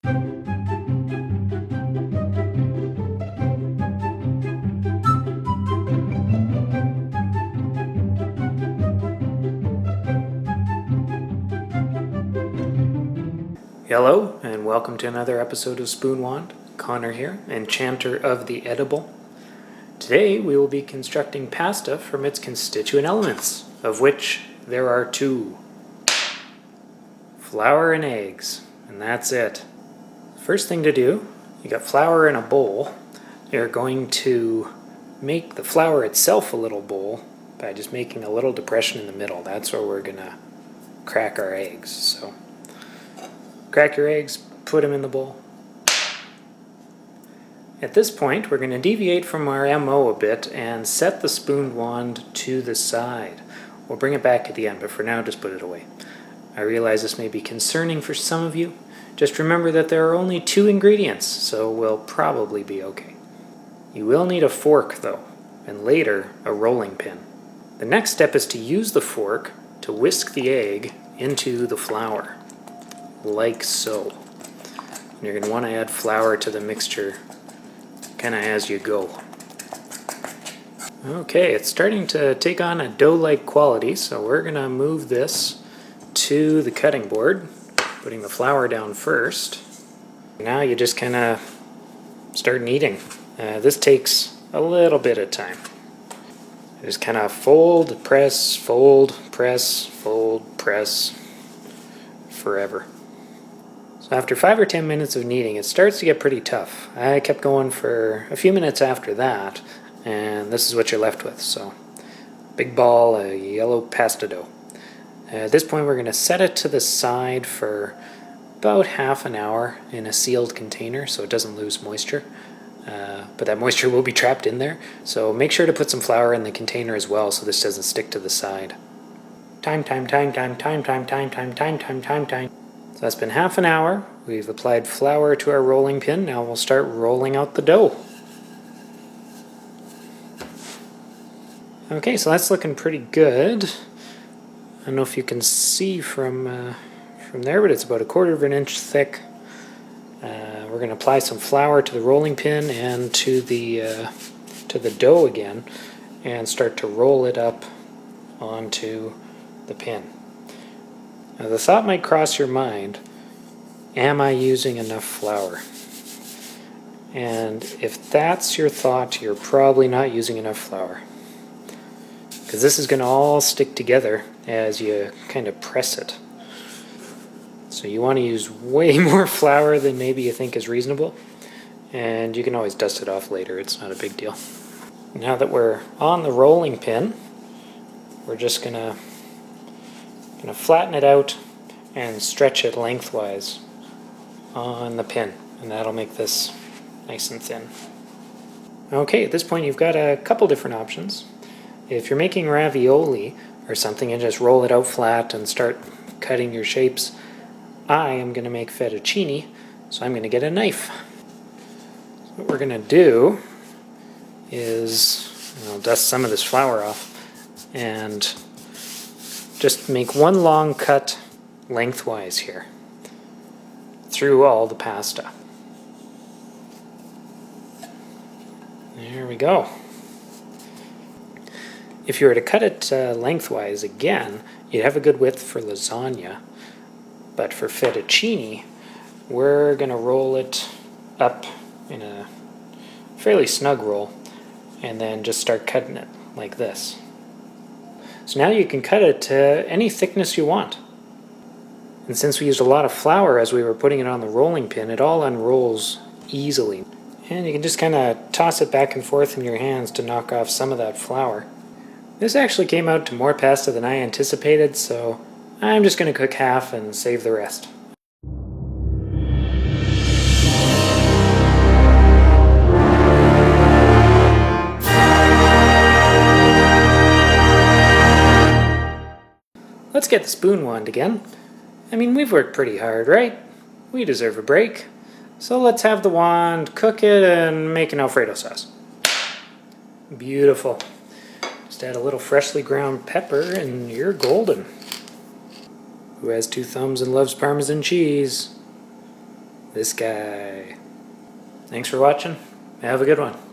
Hello, and welcome to another episode of Spoon Wand. Connor here, enchanter of the edible. Today we will be constructing pasta from its constituent elements, of which there are two. Flour and eggs, and that's it. First thing to do, you got flour in a bowl. You're going to make the flour itself a little bowl by just making a little depression in the middle. That's where we're gonna crack our eggs. So crack your eggs, put them in the bowl. At this point, we're going to deviate from our MO a bit and set the spoon wand to the side. We'll bring it back at the end, but for now, just put it away. I realize this may be concerning for some of you. Just remember that there are only 2 ingredients, so we'll probably be okay. You will need a fork, though, and later, a rolling pin. The next step is to use the fork to whisk the egg into the flour, like so. And you're going to want to add flour to the mixture kind of as you go. Okay, it's starting to take on a dough-like quality, so we're going to move this to the cutting board, putting the flour down first. Now you just kind of start kneading. This takes a little bit of time. Just kind of fold, press, fold, press, fold, press, forever. So after 5 or 10 minutes of kneading, it starts to get pretty tough. I kept going for a few minutes after that, and this is what you're left with. So, big ball of yellow pasta dough. At this point, we're going to set it to the side for about half an hour in a sealed container so it doesn't lose moisture. But that moisture will be trapped in there, so make sure to put some flour in the container as well so this doesn't stick to the side. Time. So that's been half an hour. We've applied flour to our rolling pin. Now we'll start rolling out the dough. Okay, so that's looking pretty good. I don't know if you can see from there, but it's about 1/4 of an inch thick. We're going to apply some flour to the rolling pin and to the dough again, and start to roll it up onto the pin. Now the thought might cross your mind, am I using enough flour? And if that's your thought, you're probably not using enough flour, because this is going to all stick together as you kind of press it. So you want to use way more flour than maybe you think is reasonable, and you can always dust it off later, it's not a big deal. Now that we're on the rolling pin, we're just going to flatten it out and stretch it lengthwise on the pin, and that'll make this nice and thin. Okay, at this point you've got a couple different options. If you're making ravioli or something and just roll it out flat and start cutting your shapes, I am going to make fettuccine, so I'm going to get a knife. So what we're going to do is, I'll dust some of this flour off, and just make one long cut lengthwise here through all the pasta. There we go. If you were to cut it lengthwise again, you'd have a good width for lasagna. But for fettuccine, we're going to roll it up in a fairly snug roll and then just start cutting it like this. So now you can cut it to any thickness you want. And since we used a lot of flour as we were putting it on the rolling pin, it all unrolls easily. And you can just kind of toss it back and forth in your hands to knock off some of that flour. This actually came out to more pasta than I anticipated, so I'm just going to cook half and save the rest. Let's get the spoon wand again. I mean, we've worked pretty hard, right? We deserve a break. So let's have the wand, cook it, and make an Alfredo sauce. Beautiful. Just add a little freshly ground pepper and you're golden. Who has 2 thumbs and loves Parmesan cheese? This guy. Thanks for watching. Have a good one.